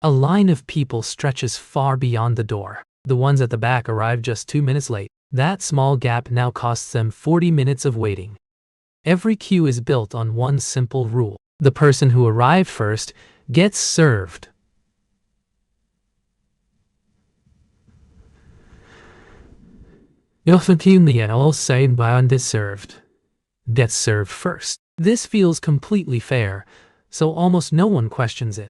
A line of people stretches far beyond the door. The ones at the back arrive just 2 minutes late. That small gap now costs them 40 minutes of waiting. Every queue is built on one simple rule. The person who arrived first gets served. Undeserved gets served first. This feels completely fair, so almost no one questions it.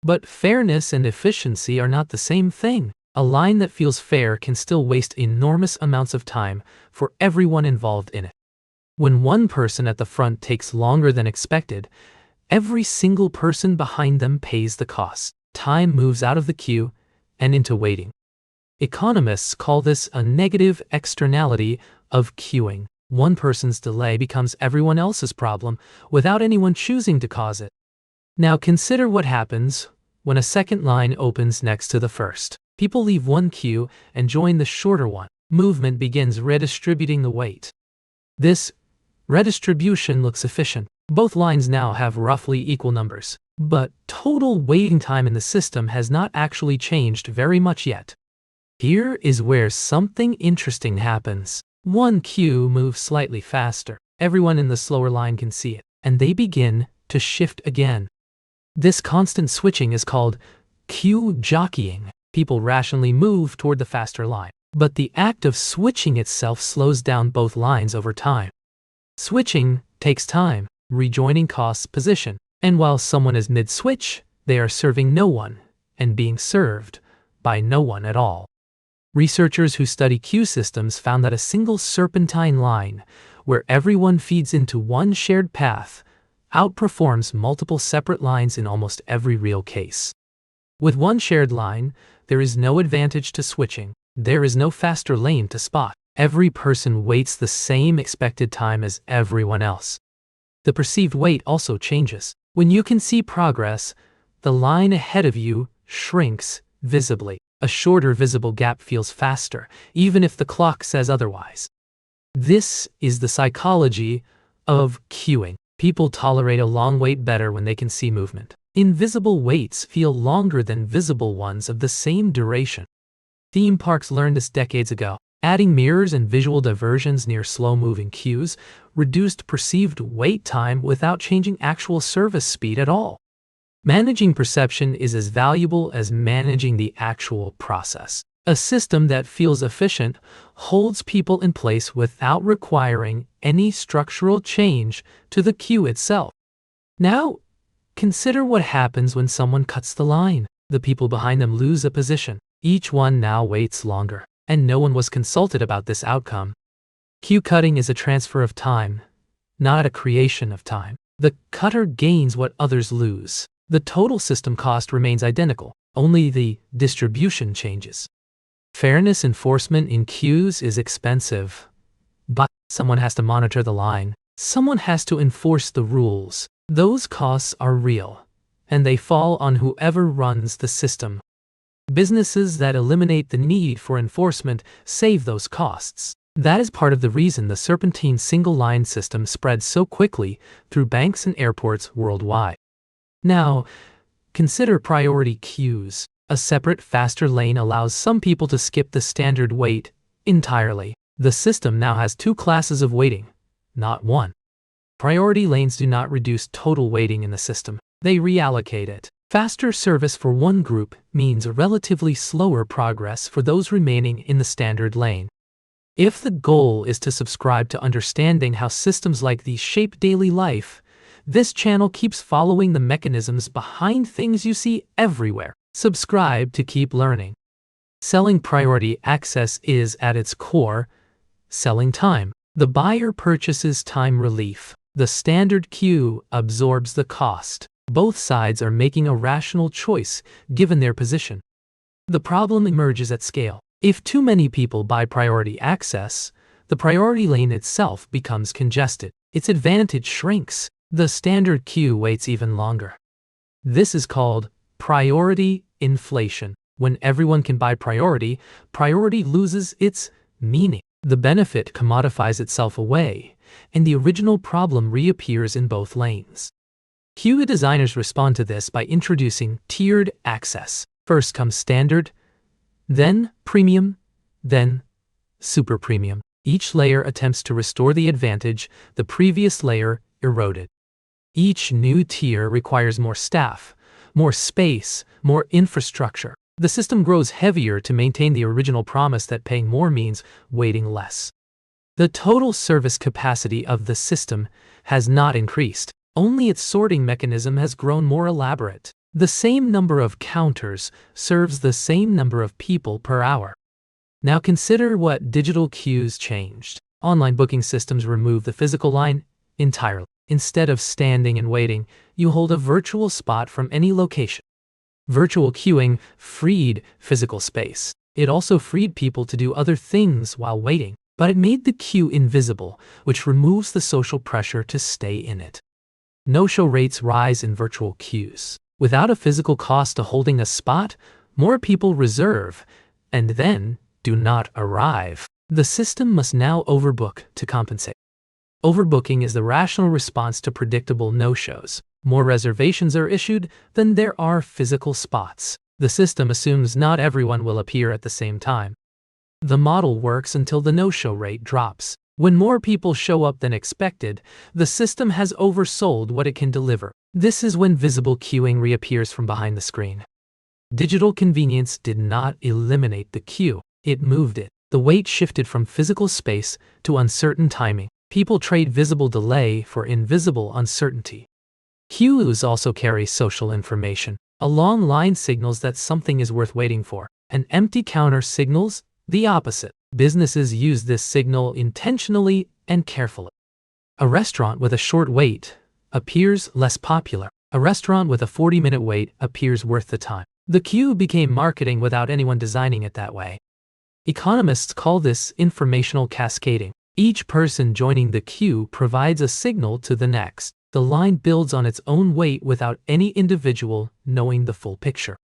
But fairness and efficiency are not the same thing. A line that feels fair can still waste enormous amounts of time for everyone involved in it. When one person at the front takes longer than expected, every single person behind them pays the cost. Time moves out of the queue and into waiting. Economists call this a negative externality of queuing. One person's delay becomes everyone else's problem without anyone choosing to cause it. Now consider what happens when a second line opens next to the first. People leave one queue and join the shorter one. Movement begins redistributing the weight. This redistribution looks efficient. Both lines now have roughly equal numbers, but total waiting time in the system has not actually changed very much yet. Here is where something interesting happens. One queue moves slightly faster. Everyone in the slower line can see it, and they begin to shift again. This constant switching is called queue jockeying. People rationally move toward the faster line, but the act of switching itself slows down both lines over time. Switching takes time, rejoining costs position, and while someone is mid-switch, they are serving no one and being served by no one at all. Researchers who study queue systems found that a single serpentine line, where everyone feeds into one shared path, outperforms multiple separate lines in almost every real case. With one shared line, there is no advantage to switching. There is no faster lane to spot. Every person waits the same expected time as everyone else. The perceived wait also changes. When you can see progress, the line ahead of you shrinks visibly. A shorter visible gap feels faster, even if the clock says otherwise. This is the psychology of queuing. People tolerate a long wait better when they can see movement. Invisible waits feel longer than visible ones of the same duration. Theme parks learned this decades ago. Adding mirrors and visual diversions near slow-moving queues reduced perceived wait time without changing actual service speed at all. Managing perception is as valuable as managing the actual process. A system that feels efficient holds people in place without requiring any structural change to the queue itself. Now, consider what happens when someone cuts the line. The people behind them lose a position. Each one now waits longer, and no one was consulted about this outcome. Queue cutting is a transfer of time, not a creation of time. The cutter gains what others lose. The total system cost remains identical, only the distribution changes. Fairness enforcement in queues is expensive, but someone has to monitor the line. Someone has to enforce the rules. Those costs are real, and they fall on whoever runs the system. Businesses that eliminate the need for enforcement save those costs. That is part of the reason the serpentine single-line system spread so quickly through banks and airports worldwide. Now, consider priority queues. A separate, faster lane allows some people to skip the standard wait entirely. The system now has two classes of waiting, not one. Priority lanes do not reduce total waiting in the system. They reallocate it. Faster service for one group means relatively slower progress for those remaining in the standard lane. If the goal is to subscribe to understanding how systems like these shape daily life, this channel keeps following the mechanisms behind things you see everywhere. Subscribe to keep learning. Selling priority access is, at its core, selling time. The buyer purchases time relief. The standard queue absorbs the cost. Both sides are making a rational choice given their position. The problem emerges at scale. If too many people buy priority access, the priority lane itself becomes congested. Its advantage shrinks. The standard queue waits even longer. This is called priority inflation. When everyone can buy priority, priority loses its meaning. The benefit commodifies itself away, and the original problem reappears in both lanes. Queue designers respond to this by introducing tiered access. First comes standard, then premium, then super premium. Each layer attempts to restore the advantage the previous layer eroded. Each new tier requires more staff, more space, more infrastructure. The system grows heavier to maintain the original promise that paying more means waiting less. The total service capacity of the system has not increased. Only its sorting mechanism has grown more elaborate. The same number of counters serves the same number of people per hour. Now consider what digital queues changed. Online booking systems remove the physical line entirely. Instead of standing and waiting, you hold a virtual spot from any location. Virtual queuing freed physical space. It also freed people to do other things while waiting, but it made the queue invisible, which removes the social pressure to stay in it. No-show rates rise in virtual queues. Without a physical cost to holding a spot, more people reserve and then do not arrive. The system must now overbook to compensate. Overbooking is the rational response to predictable no-shows. More reservations are issued than there are physical spots. The system assumes not everyone will appear at the same time. The model works until the no-show rate drops. When more people show up than expected, the system has oversold what it can deliver. This is when visible queuing reappears from behind the screen. Digital convenience did not eliminate the queue, it moved it. The wait shifted from physical space to uncertain timing. People trade visible delay for invisible uncertainty. Queues also carry social information. A long line signals that something is worth waiting for. An empty counter signals the opposite. Businesses use this signal intentionally and carefully. A restaurant with a short wait appears less popular. A restaurant with a 40-minute wait appears worth the time. The queue became marketing without anyone designing it that way. Economists call this informational cascading. Each person joining the queue provides a signal to the next. The line builds on its own weight without any individual knowing the full picture.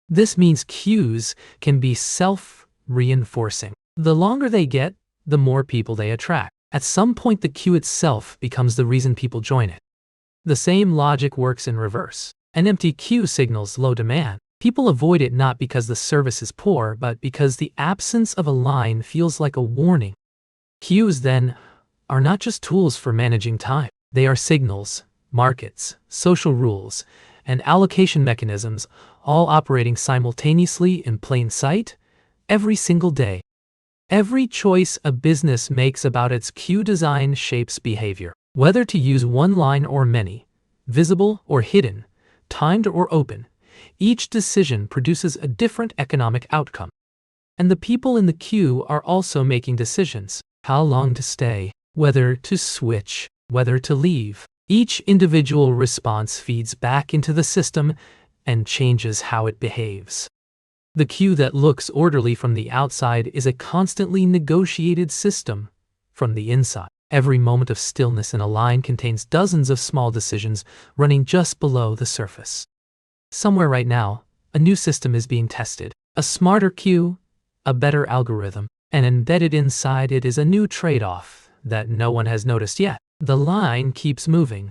This means queues can be self-reinforcing. The longer they get, the more people they attract. At some point, the queue itself becomes the reason people join it. The same logic works in reverse. An empty queue signals low demand. People avoid it not because the service is poor, but because the absence of a line feels like a warning. Queues, then, are not just tools for managing time. They are signals, markets, social rules, and allocation mechanisms, all operating simultaneously in plain sight every single day. Every choice a business makes about its queue design shapes behavior. Whether to use one line or many, visible or hidden, timed or open, each decision produces a different economic outcome. And the people in the queue are also making decisions. How long to stay, whether to switch, whether to leave. Each individual response feeds back into the system and changes how it behaves. The queue that looks orderly from the outside is a constantly negotiated system from the inside. Every moment of stillness in a line contains dozens of small decisions running just below the surface. Somewhere right now, a new system is being tested. A smarter queue, a better algorithm, and embedded inside it is a new trade-off that no one has noticed yet. The line keeps moving.